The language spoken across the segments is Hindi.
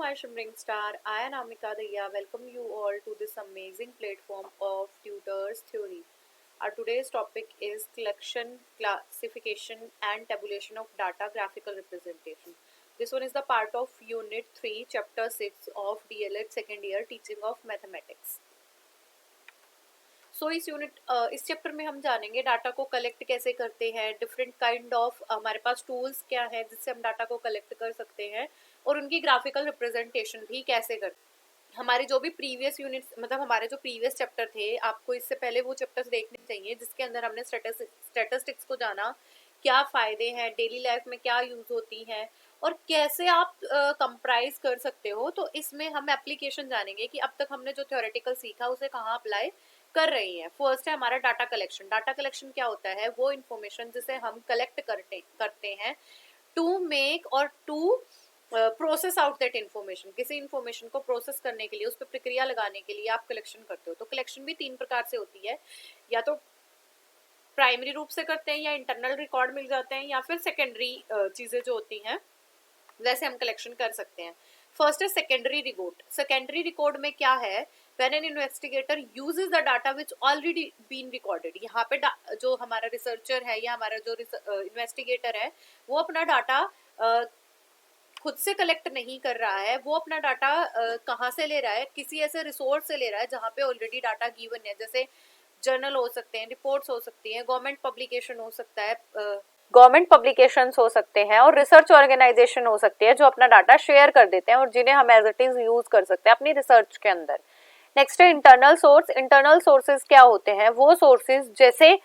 my shimmering star. I am Amika Daya. Welcome you all to this amazing platform of Tutors Theory. Our today's topic is collection, classification, and tabulation of data graphical representation. This one is the part of Unit 3, Chapter 6 of DLED second year Teaching of Mathematics. इस चैप्टर में हम जानेंगे डाटा को कलेक्ट कैसे करते हैं, डिफरेंट काइंड ऑफ हमारे पास टूल्स क्या है जिससे हम डाटा को कलेक्ट कर सकते हैं और उनकी ग्राफिकल रिप्रेजेंटेशन भी कैसे करते हैं। हमारे जो भी प्रीवियस यूनिट्स मतलब हमारे जो प्रीवियस चैप्टर थे, आपको इससे पहले वो चैप्टर्स देखने चाहिए जिसके अंदर हमने स्टैटिस्टिक्स को जाना, क्या फ़ायदे हैं, डेली लाइफ में क्या यूज़ होती हैं और कैसे आप कंप्राइज कर सकते हो। तो इसमें हम एप्लीकेशन जानेंगे कि अब तक हमने जो थ्योरेटिकल सीखा उसे कहाँ अप्लाई कर रही हैं। फर्स्ट है हमारा डाटा कलेक्शन। डाटा कलेक्शन क्या होता है? वो इन्फॉर्मेशन जिसे हम कलेक्ट करते हैं टू मेक और to process out that information. किसी इन्फॉर्मेशन को प्रोसेस करने के लिए, उस पर प्रक्रिया लगाने के लिए आप कलेक्शन करते हो। तो कलेक्शन भी तीन प्रकार से होती है, या तो प्राइमरी रूप से करते हैं या इंटरनल रिकॉर्ड मिल जाते हैं या फिर सेकेंडरी चीज़ें जो होती हैं वैसे हम कलेक्शन कर सकते हैं। फर्स्ट है सेकेंडरी रिकॉर्ड। सेकेंडरी रिकॉर्ड में क्या है? When an investigator uses the data which already been recorded, यहाँ पे जो हमारा रिसर्चर है या हमारा जो इन्वेस्टिगेटर है वो अपना डाटा खुद से कलेक्ट नहीं कर रहा है, वो अपना डाटा कहाँ से ले रहा है? किसी ऐसे रिसोर्स से ले रहा है जहाँ पे ऑलरेडी डाटा गिवन है। जैसे जर्नल हो सकते हैं, रिपोर्ट्स हो सकती हैं, गवर्नमेंट पब्लिकेशन हो सकता है, गवर्नमेंट पब्लिकेशंस हो सकते हैं और रिसर्च ऑर्गेनाइजेशन हो सकती है जो अपना डाटा शेयर कर देते हैं और जिन्हें हम एज इट इज यूज कर सकते हैं अपनी रिसर्च के अंदर। नेक्स्ट है इंटरनल सोर्स। इंटरनल सोर्सेज क्या होते हैं? वो सोर्सेज जैसे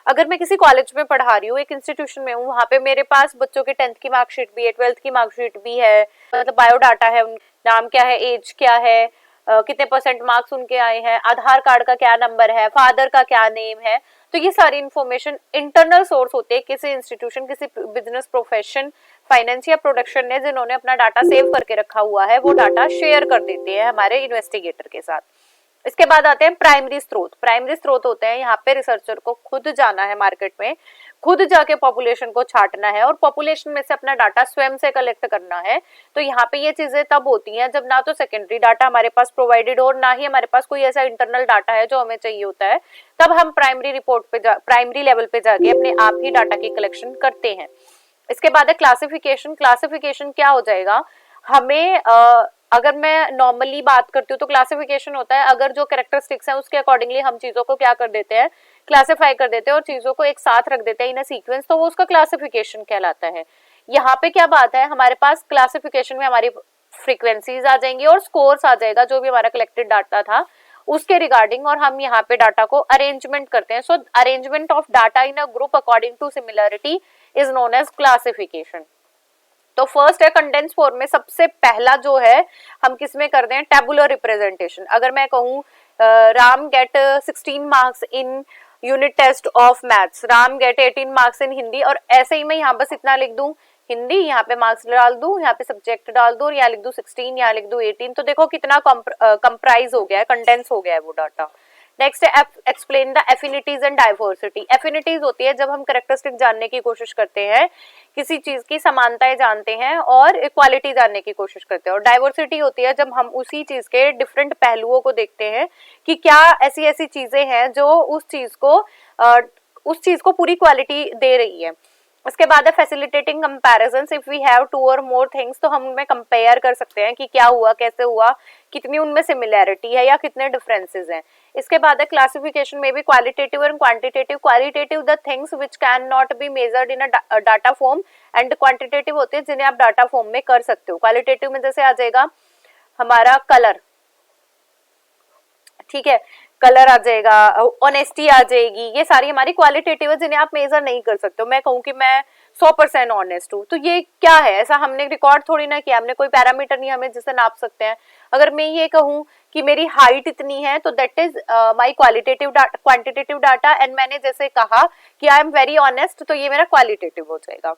अगर मैं किसी कॉलेज में पढ़ा रही हूँ, एक इंस्टीट्यूशन में हूँ, वहाँ पे मेरे पास बच्चों के 10th की मार्कशीट भी है, 12th की मार्कशीट भी है, मतलब बायोडाटा है, नाम क्या है, एज क्या है, कितने परसेंट मार्क्स उनके आए हैं, आधार कार्ड का क्या नंबर है, फादर का क्या नेम है। तो ये सारी इन्फॉर्मेशन इंटरनल सोर्स होते हैं किसी इंस्टीट्यूशन, किसी बिजनेस, प्रोफेशन, फाइनेंस या प्रोडक्शन ने जिन्होंने अपना डाटा सेव करके रखा हुआ है, वो डाटा शेयर कर देते हैं हमारे इन्वेस्टिगेटर के साथ। इसके बाद आते हैं प्राइमरी स्रोत। प्राइमरी स्रोत होते हैं यहाँ पे रिसर्चर को खुद जाना है मार्केट में, खुद जाके पॉपुलेशन को छांटना है और पॉपुलेशन में से अपना डाटा स्वयं से कलेक्ट करना है। तो यहाँ पे ये चीजें तब होती हैं जब ना तो सेकेंडरी डाटा हमारे पास प्रोवाइडेड हो और ना ही हमारे पास कोई ऐसा इंटरनल डाटा है जो हमें चाहिए होता है। तब हम प्राइमरी रिपोर्ट पे प्राइमरी लेवल पे जाके अपने आप ही डाटा की कलेक्शन करते हैं। इसके बाद है क्लासिफिकेशन। क्लासिफिकेशन क्या हो जाएगा? हमें अगर मैं नॉर्मली बात करती हूँ तो क्लासिफिकेशन होता है अगर जो कैरेक्टरिस्टिक्स हैं उसके अकॉर्डिंगली हम चीजों को क्या कर देते हैं, क्लासिफाई कर देते हैं और चीजों को एक साथ रख देते हैं इन अ सीक्वेंस, तो वो उसका क्लासिफिकेशन कहलाता है। यहाँ पे क्या बात है, हमारे पास क्लासिफिकेशन में हमारी फ्रीक्वेंसीज आ जाएंगी और स्कोर्स आ जाएगा जो भी हमारा कलेक्टेड डाटा था उसके रिगार्डिंग, और हम यहाँ पे डाटा को अरेंजमेंट करते हैं। So arrangement of data in a group according to similarity is known as classification. तो फर्स्ट है कंडेंस फॉर्म में सबसे पहला जो है हम किस में करते हैं? Tabular representation. अगर मैं कहूँ Ram get 16 marks in unit test of maths, Ram get 18 marks in Hindi, और ऐसे ही मैं यहाँ बस इतना लिख दूं हिंदी, यहाँ पे मार्क्स डाल दूं, यहाँ पे सब्जेक्ट डाल दूं और यहाँ लिख दूं 16, यहाँ लिख दूं 18, तो देखो कितना कंप्राइज हो गया है, कंडेंस हो गया है वो डाटा। नेक्स्ट है explain the affinities and diversity. Affinities होती है जब हम कैरेक्टरिस्टिक जानने की कोशिश करते हैं, किसी चीज की समानताएं जानते हैं और इक्वालिटी जानने की कोशिश करते हैं, और डाइवर्सिटी होती है जब हम उसी चीज के डिफरेंट पहलुओं को देखते हैं कि क्या ऐसी ऐसी चीजें हैं जो उस चीज को पूरी क्वालिटी दे रही है। उसके बाद है facilitating comparisons. If we have two और मोर थिंग्स, तो हम उनमें कंपेयर कर सकते हैं कि क्या हुआ, कैसे हुआ, कितनी उनमें सिमिलैरिटी है या कितने डिफरेंसेस हैं। इसके बाद है क्लासिफिकेशन में भी qualitative and quantitative. Qualitative the things which can not be measured in a data form, and quantitative होते हैं जिन्हें आप डाटा फॉर्म में कर सकते हो। क्वालिटेटिव में जैसे आ जाएगा हमारा कलर, ठीक है, कलर आ जाएगा, ऑनेस्टी आ जाएगी, ये सारी हमारी क्वालिटेटिव है जिन्हें आप मेजर नहीं कर सकते हो। मैं कहूँ कि मैं 100% ऑनेस्ट हूँ, तो ये क्या है? ऐसा हमने रिकॉर्ड थोड़ी ना किया, हमने कोई पैरामीटर नहीं हमें जिसे नाप सकते हैं। अगर मैं ये कहूँ कि मेरी हाइट इतनी है तो that is my quantitative data, and मैंने जैसे कहा कि आई एम वेरी ऑनेस्ट, तो ये मेरा क्वालिटेटिव हो जाएगा।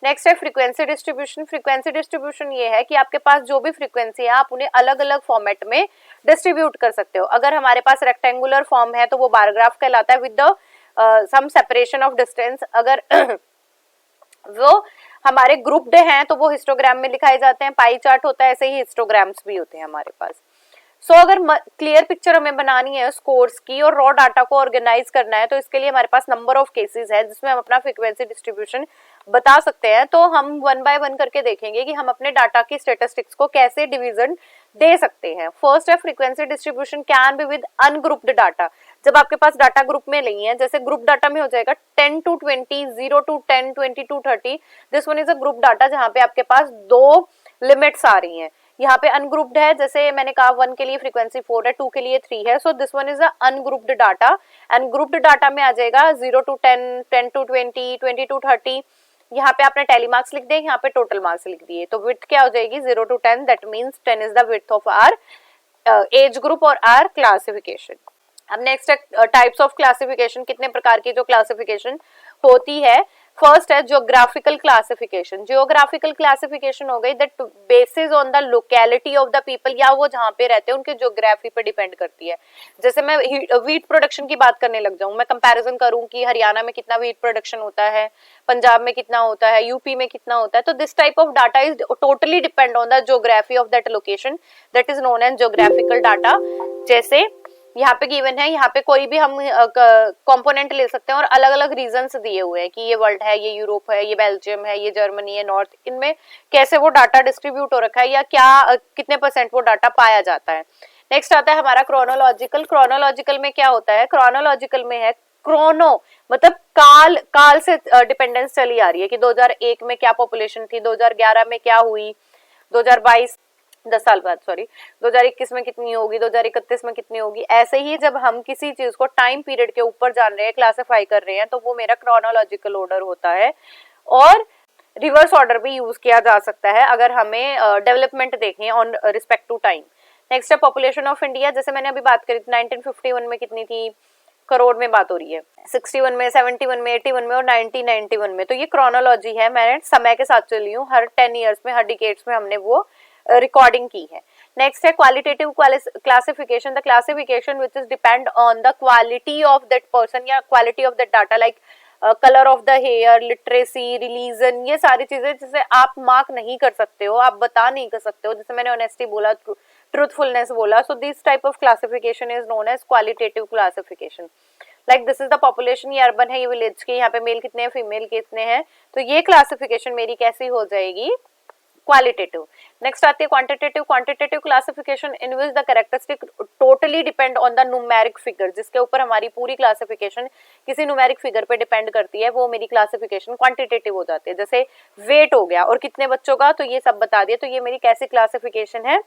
नेक्स्ट है फ्रीक्वेंसी डिस्ट्रीब्यूशन। फ्रीक्वेंसी डिस्ट्रीब्यूशन ये है कि आपके पास जो भी फ्रीक्वेंसी है आप उन्हें अलग अलग फॉर्मेट में डिस्ट्रीब्यूट कर सकते हो। अगर हमारे पास रेक्टेंगुलर फॉर्म है तो वो बार ग्राफ कहलाता है with the some separation of distance. अगर वो हमारे ग्रुप्ड हैं तो वो हिस्टोग्राम में दिखाए जाते हैं, पाई चार्ट होता है, ऐसे ही हिस्टोग्राम्स भी होते हैं हमारे पास। सो अगर क्लियर पिक्चर हमें बनानी है उस कोर्स की और रॉ डाटा को ऑर्गेनाइज करना है तो इसके लिए हमारे पास नंबर ऑफ केसेस है जिसमें हम अपना फ्रीक्वेंसी डिस्ट्रीब्यूशन बता सकते हैं। तो हम वन बाय वन करके देखेंगे कि हम अपने डाटा की स्टेटिस्टिक्स को कैसे डिवीजन दे सकते हैं। फर्स्ट है frequency distribution can be with ungrouped data. जब आपके पास डाटा ग्रुप में नहीं है, जैसे ग्रुप डाटा में हो जाएगा 10 to 20, 0 to 10, 20 to 30, this one is a group data जहां पे आपके पास दो लिमिट्स आ रही हैं। यहाँ पे अनग्रुप्ड है, जैसे मैंने कहा 1 के लिए फ्रीक्वेंसी 4 है, 2 के लिए 3 है, so this one is a ungrouped data. And grouped data में आ जाएगा 0 to 10, 10 to 20, 20 to 30। यहाँ पे आपने टैली मार्क्स लिख दिए, यहाँ पे टोटल मार्क्स लिख दिए, तो विड्थ क्या हो जाएगी 0 to 10, that means 10 is the width of our age group और आर क्लासिफिकेशन। अब नेक्स्ट है टाइप्स ऑफ क्लासिफिकेशन, कितने प्रकार की जो क्लासिफिकेशन होती है। फर्स्ट है ज्योग्राफिकल क्लासिफिकेशन। ज्योग्राफिकल क्लासिफिकेशन हो गई that basis on the locality of the people, या वो जहाँ पे रहते हैं उनके ज्योग्राफी पे डिपेंड करती है। जैसे मैं व्हीट प्रोडक्शन की बात करने लग जाऊं, मैं कंपैरिजन करूं कि हरियाणा में कितना व्हीट प्रोडक्शन होता है, पंजाब में कितना होता है, यूपी में कितना होता है, तो this type of data is totally depend on the geography of that location, that is known as geographical data. जैसे यहाँ पे गिवन है, यहाँ पे कोई भी हम कंपोनेंट ले सकते हैं और अलग अलग रीजंस दिए हुए हैं कि ये वर्ल्ड है, ये यूरोप है, ये बेल्जियम है, ये जर्मनी है, नॉर्थ, इनमें कैसे वो डाटा डिस्ट्रीब्यूट हो रखा है या क्या कितने % वो डाटा पाया जाता है। नेक्स्ट आता है हमारा क्रोनोलॉजिकल। क्रोनोलॉजिकल में क्या होता है, क्रोनोलॉजिकल में है क्रोनो मतलब काल से डिपेंडेंस चली आ रही है कि 2001 में क्या पॉपुलेशन थी, 2011 में क्या हुई, 2022 10 साल बाद, सॉरी 2021 में कितनी होगी, 2031 में कितनी होगी। ऐसे ही जब हम किसी चीज को टाइम पीरियड के ऊपर जान रहे हैं, क्लासिफाई कर रहे हैं, तो वो मेरा क्रोनोलॉजिकल ऑर्डर होता है। और रिवर्स ऑर्डर भी यूज किया जा सकता है अगर हमें डेवलपमेंट देखनी है on respect to time. Next है पॉपुलेशन ऑफ इंडिया। जैसे मैंने अभी बात करी 1951 में कितनी थी, करोड़ में बात हो रही है, 61 में, 71 में, 81 में और 1991 में। तो ये क्रोनोलॉजी है, मैंने समय के साथ चली हूँ, हर 10 ईयर्स में, हर डिकेड्स में हमने वो रिकॉर्डिंग की है। नेक्स्ट है qualitative classification, the classification which is depend on the quality of that person या quality of that data, like colour of the hair, literacy, religion, ये सारी चीजें जिसे आप मार्क नहीं कर सकते हो, आप बता नहीं कर सकते हो। जैसे मैंने ऑनेस्टी बोला, ट्रूथफुलनेस बोला, so this type of classification is known as qualitative classification. Like this is the population, ये अर्बन है, ये विलेज के, यहाँ पे मेल कितने हैं, फीमेल कितने हैं, तो ये क्लासिफिकेशन मेरी कैसी हो जाएगी, क्वालिटेटिव। नेक्स्ट आती है quantitative. Quantitative classification in which the characteristic totally depend on the numeric figure, जिसके ऊपर हमारी पूरी क्लासिफिकेशन किसी न्यूमेरिक फिगर पे डिपेंड करती है, वो मेरी क्लासिफिकेशन क्वांटिटेटिव हो जाती है। जैसे वेट हो गया और कितने बच्चों का, तो ये सब बता दिया, तो ये मेरी कैसी क्लासिफिकेशन है,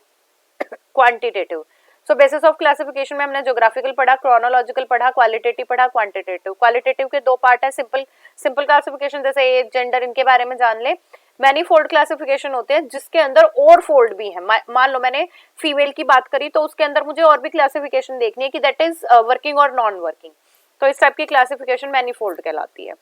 quantitative. So basis of classification में हमने ज्योग्राफिकल पढ़ा, क्रोनोलॉजिकल पढ़ा, क्वालिटेटिव पढ़ा, क्वांटिटेटिव। क्वालिटेटिव के दो पार्ट है, सिंपल क्लासिफिकेशन जैसे एज, जेंडर, इनके बारे में जान ले। मैनीफोल्ड क्लासिफिकेशन होते हैं जिसके अंदर और फोल्ड भी है। मान लो मैंने फीमेल की बात करी तो उसके अंदर मुझे और भी क्लासिफिकेशन देखनी है कि दैट इज वर्किंग और नॉन वर्किंग, तो इस टाइप की क्लासिफिकेशन मैनीफोल्ड कहलाती है।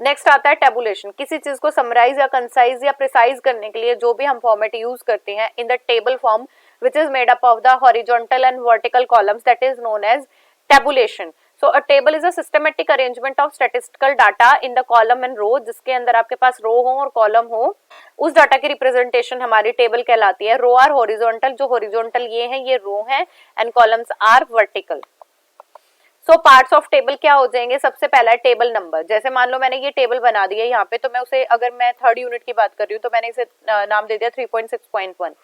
नेक्स्ट आता है टेबुलेशन। किसी चीज को समराइज या कंसाइज या प्रिसाइज करने के लिए जो भी हम फॉर्मेट यूज करते हैं in the table form which is made up of the horizontal and vertical columns, that is known as tabulation. So a table is a systematic arrangement of statistical data in the column and row, जिसके अंदर आपके पास रो हो और कॉलम हो, उस डाटा की रिप्रेजेंटेशन हमारी टेबल कहलाती है। रो आर हॉरिजॉन्टल, जो हॉरिजॉन्टल ये हैं, ये रो हैं, and columns are vertical. So parts of table क्या हो जाएंगे, सबसे पहला है टेबल नंबर। जैसे मान लो मैंने ये टेबल बना दिया यहाँ पे, तो मैं उसे, अगर मैं थर्ड यूनिट की बात कर रही हूँ तो मैंने इसे नाम दे दिया 3.6.1,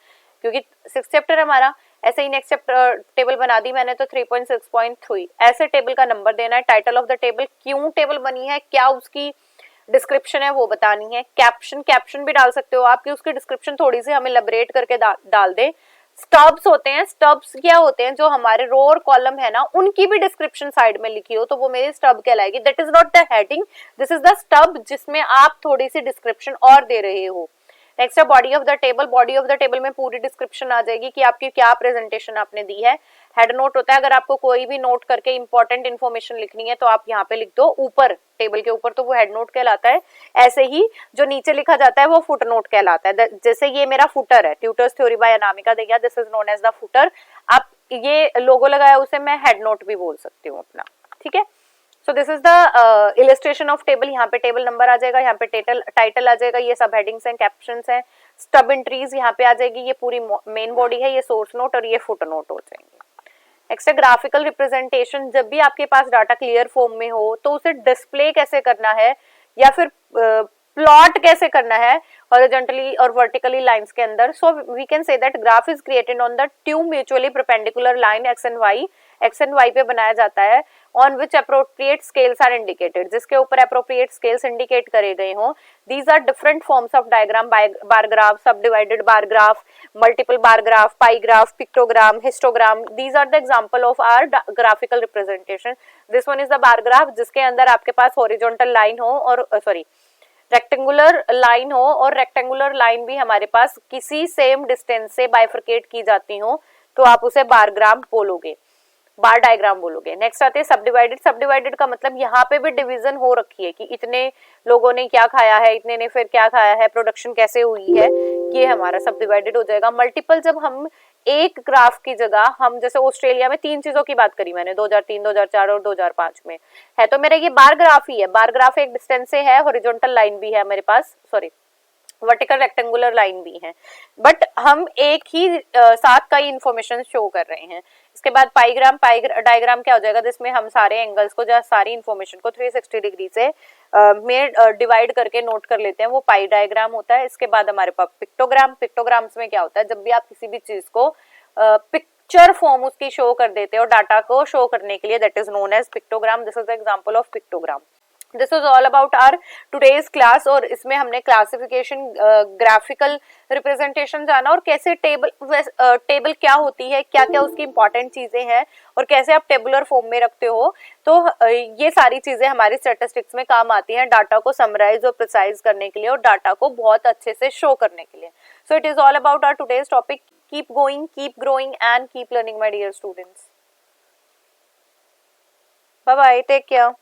क्योंकि 6th चैप्टर हमारा। ऐसे ही नेक्स्ट चैप्टर टेबल बना दी मैंने तो 3.6.3, ऐसे टेबल का नंबर देना है। टाइटल ऑफ द टेबल, क्यों टेबल बनी है, क्या उसकी डिस्क्रिप्शन है वो बतानी है। कैप्शन भी डाल सकते हो आप कि उसकी डिस्क्रिप्शन थोड़ी सी हमें एलैबोरेट करके डाल दे। स्टब्स होते हैं, स्टब्स क्या होते हैं, जो हमारे रो और कॉलम है ना, उनकी भी डिस्क्रिप्शन साइड में लिखी हो तो वो मेरी स्टब कहलाएगी। That is not the heading, this is the stub, जिसमें आप थोड़ी सी डिस्क्रिप्शन और दे रहे हो। नेक्स्ट है body of the table. Body of the table में पूरी डिस्क्रिप्शन आ जाएगी कि आपकी क्या प्रेजेंटेशन आपने दी है। हेड नोट होता है, अगर आपको कोई भी नोट करके इंपॉर्टेंट इन्फॉर्मेशन लिखनी है तो आप यहाँ पे लिख दो ऊपर टेबल के ऊपर, तो वो हेड नोट कहलाता है। ऐसे ही जो नीचे लिखा जाता है वो फुट नोट कहलाता है। जैसे ये मेरा फुटर है, tutors theory by Anamika Dahiya, this is known as the footer. आप ये लोगो लगाया उसे मैं हेड नोट भी बोल सकती हूँ अपना, ठीक है। So this is the illustration of table. यहाँ पे टेबल नंबर आ जाएगा, यहाँ पे टाइटल आ जाएगा, ये सब हेडिंग्स हैं, कैप्शंस हैं, स्टब एंट्रीज यहाँ पे आ जाएगी, ये पूरी मेन बॉडी है, ये सोर्स नोट और ये फुट नोट हो जाएंगे। नेक्स्ट है ग्राफिकल रिप्रेजेंटेशन। जब भी आपके पास डाटा क्लियर फॉर्म में हो तो उसे डिस्प्ले कैसे करना है या फिर प्लॉट कैसे करना है हॉरिजॉन्टली और वर्टिकली लाइंस के अंदर। So we can say that graph is created on the two mutually perpendicular line X and Y पे बनाया जाता है, on which appropriate scales are indicated, जिसके ऊपर अप्रोप्रिएट स्केल्स इंडिकेट करे गए हों। These are different forms of diagram, bar graph, sub divided bar graph, multiple bar graph, pie graph, pictogram, histogram. These are the example of our graphical representation. This one is the bar graph, जिसके अंदर आपके पास हॉरिजॉन्टल लाइन हो और रेक्टेंगुलर लाइन हो और रेक्टेंगुलर लाइन भी हमारे पास किसी सेम डिस्टेंस से बाइफरकेट की जाती हो, तो आप उसे बार ग्राफ बोलोगे, बार डायग्राम बोलोगे। नेक्स्ट आते हैं सब डिवाइडेड। सब डिवाइडेड का मतलब यहाँ पे भी डिवीजन हो रखी है कि इतने लोगों ने क्या खाया है, इतने ने फिर क्या खाया है, प्रोडक्शन कैसे हुई है, ये हमारा सब डिवाइडेड हो जाएगा। मल्टीपल, जब हम एक ग्राफ की जगह, हम जैसे ऑस्ट्रेलिया में 3 चीजों की बात करी मैंने, 2003, 2004 और 2005 में है, तो मेरा ये बार ग्राफ ही है। बार ग्राफ एक डिस्टेंस से है, हॉरिजॉन्टल लाइन भी है मेरे पास, वर्टिकल रेक्टेंगुलर लाइन भी है, बट हम एक ही साथ कई इंफॉर्मेशन शो कर रहे हैं। इसके बाद पाई डायग्राम क्या हो जाएगा, जिसमें हम सारे एंगल्स को, जहाँ सारी इंफॉर्मेशन को 360 डिग्री से में डिवाइड करके नोट कर लेते हैं, वो पाई डायग्राम होता है। इसके बाद हमारे पास पिक्टोग्राम्स में क्या होता है, जब भी आप किसी भी चीज को पिक्चर फॉर्म उसकी शो कर देते हो डाटा को शो करने के लिए, that is known as pictogram. This is the example of pictogram. This is all about our today's class, और इसमें हमने क्लासिफिकेशन, ग्राफिकल रिप्रेजेंटेशन जाना और कैसे टेबल क्या होती है, क्या क्या उसकी इंपॉर्टेंट चीजें हैं और कैसे आप टेबुलर फॉर्म में रखते हो। तो ये सारी चीजें हमारी स्टैटिस्टिक्स में काम आती हैं, डाटा को समराइज और प्रिसाइज करने के लिए और डाटा को बहुत अच्छे से शो करने के लिए। So it is all about our today's topic. Keep going, keep growing and keep learning my dear students. Bye bye, take care.